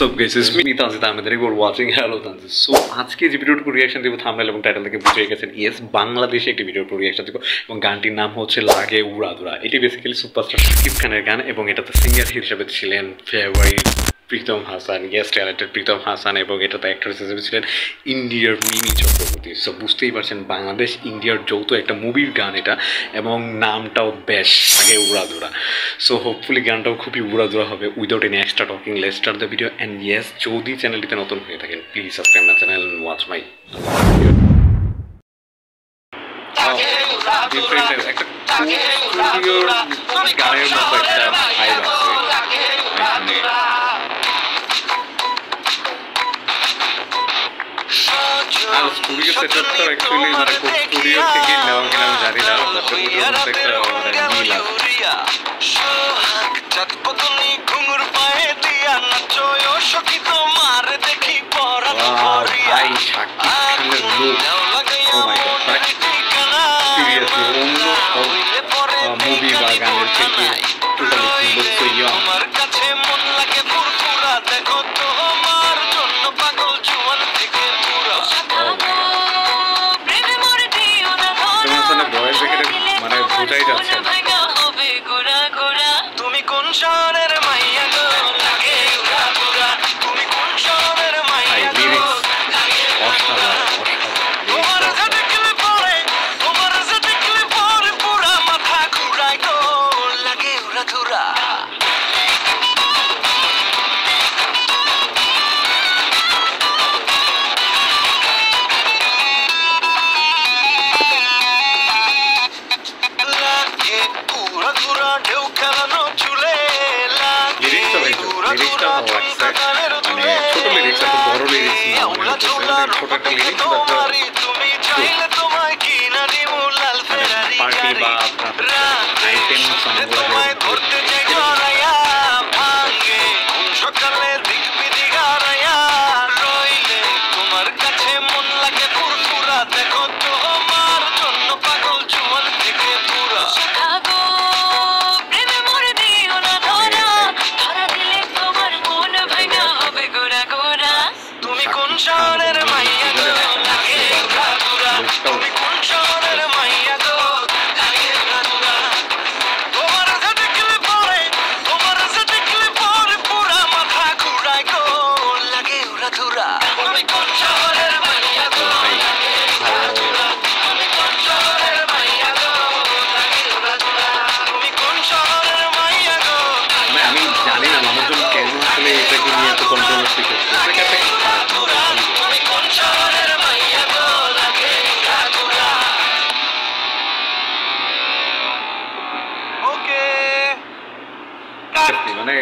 up guys, it's me Tanzit Ahmed and you're watching Hello Tanzit. So আজকে যে ভিডিওর reaction দেব thumbnail এবং title থেকে বুঝে গেছেন ইয়েস বাংলাদেশে একটি ভিডিওর রিঅ্যাকশন দেব এবং গানটির নাম হচ্ছে লাগে উড়াধুরা। এটি বেসিক্যালি সুপারস্টার শাকিব খানের গান এবং এটাতে সিঙ্গার হিসেবে ছিলেন favourite Pritam Hasan, yes talented Pritam Hasan, এবং এটাতে অ্যাক্ট্রেস হিসেবে ছিলেন ইন্ডিয়ার মিমি চক্রবর্তী। সো বুঝতেই পারছেন বাংলাদেশ ইন্ডিয়ার যৌথ একটা মুভির গান এটা, এবং নামটাও বেশ লাগে উড়াধুরা। সো হোপফুলি গানটাও খুবই উড়াধুরা হবে। Without any extra talking let's start the video. And yes, যদি চ্যানেলটিতে নতুন হয়ে থাকেন please subscribe my channel and watch my different একটা স্টুডিওর গানের মতো একটা ভাইব আছে এখানে। আর স্টুডিও সেটআপ তো অ্যাকচুয়ালি মানে কোন স্টুডিও থেকে নেওয়া কিনা আমি জানি না, বাট ওটার মধ্যে একটা মিল আছে। ভাই শাকিব খানের লুক, ও মাই গড, মানে সিরিয়াসলি অন্য মুভি বা গানের থেকে টোটালি লুক সো ইয়ং। মানে বোঝাই যাচ্ছে না তুমি কোন শহরের মাইয়া গো লাগে উড়াধুরা, তুমি কোন শহরের মাইয়া গো লাগে উড়াধুরা, তোমার দেখলে পরে পুরা মাথা ঘুরায় গো লাগে উড়াধুরা। মানে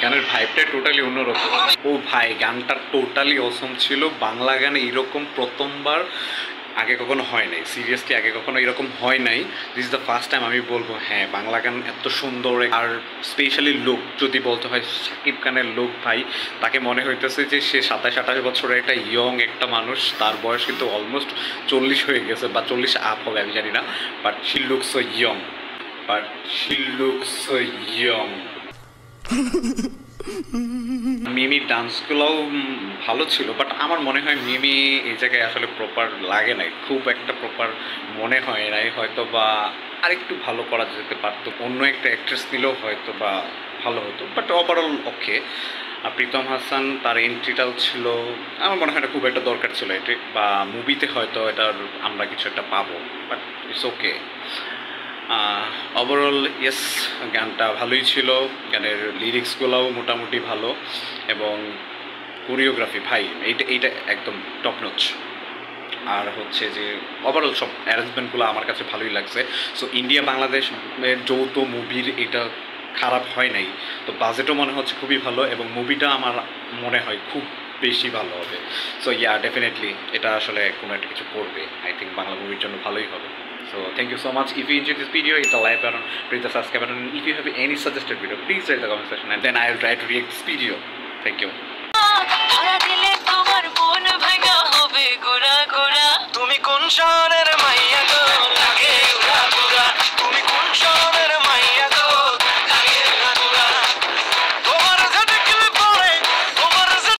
গানের ভাইবটা টোটালি অন্যরকম। ও ভাই গানটা টোটালি অসম ছিল। বাংলা গানে এরকম প্রথমবার, আগে কখনো হয় নাই, সিরিয়াসলি আগে কখনো এরকম হয় নাই। This is the first time আমি বলবো হ্যাঁ বাংলা গান এত সুন্দর। আর স্পেশালি লুক যদি বলতে হয়, শাকিব খানের লুক ভাই, তাকে মনে হইতেছে যে সে 27-28 বছরের একটা ইয়ং একটা মানুষ। তার বয়স কিন্তু অলমোস্ট 40 হয়ে গেছে বা 40 আপ হবে আমি জানি না, but she looks so young, Mimi ডান্সগুলোও ভালো ছিল, বাট আমার মনে হয় মিমি এই জায়গায় আসলে প্রপার লাগে নাই, খুব একটা প্রপার মনে হয় নাই। হয়তো বা আরেকটু ভালো করা যেতে পারতো, অন্য একটা অ্যাক্ট্রেস নিলেও হয়তো বা ভালো হতো, বাট ওভারঅল ওকে। আর প্রীতম হাসান তার এন্ট্রিটাও ছিল, আমার মনে হয় এটা খুব একটা দরকার ছিল এটি, বা মুভিতে হয়তো এটার আমরা কিছু একটা পাবো, but it's okay. Overall yes গানটা ভালোই ছিল, গানের লিরিক্সগুলোও মোটামুটি ভালো, এবং কোরিওগ্রাফি ভাই এইটা একদম টপ নচ। আর হচ্ছে যে ওভারঅল সব অ্যারেঞ্জমেন্টগুলো আমার কাছে ভালোই লাগছে। সো ইন্ডিয়া বাংলাদেশের যৌথ মুভির এটা খারাপ হয় নাই, তো বাজেটও মনে হচ্ছে খুবই ভালো, এবং মুভিটা আমার মনে হয় খুব বেশি ভালো হবে। সো ইয়া ডেফিনেটলি এটা আসলে কোনো একটা কিছু করবে, আই থিঙ্ক বাংলা মুভির জন্য ভালোই হবে। So thank you so much. If you enjoyed this video, hit the like button, press the subscribe button, and if you have any suggested video, please write in the comment section and then I will try to react this video. Thank you. তুমি কোন শহরে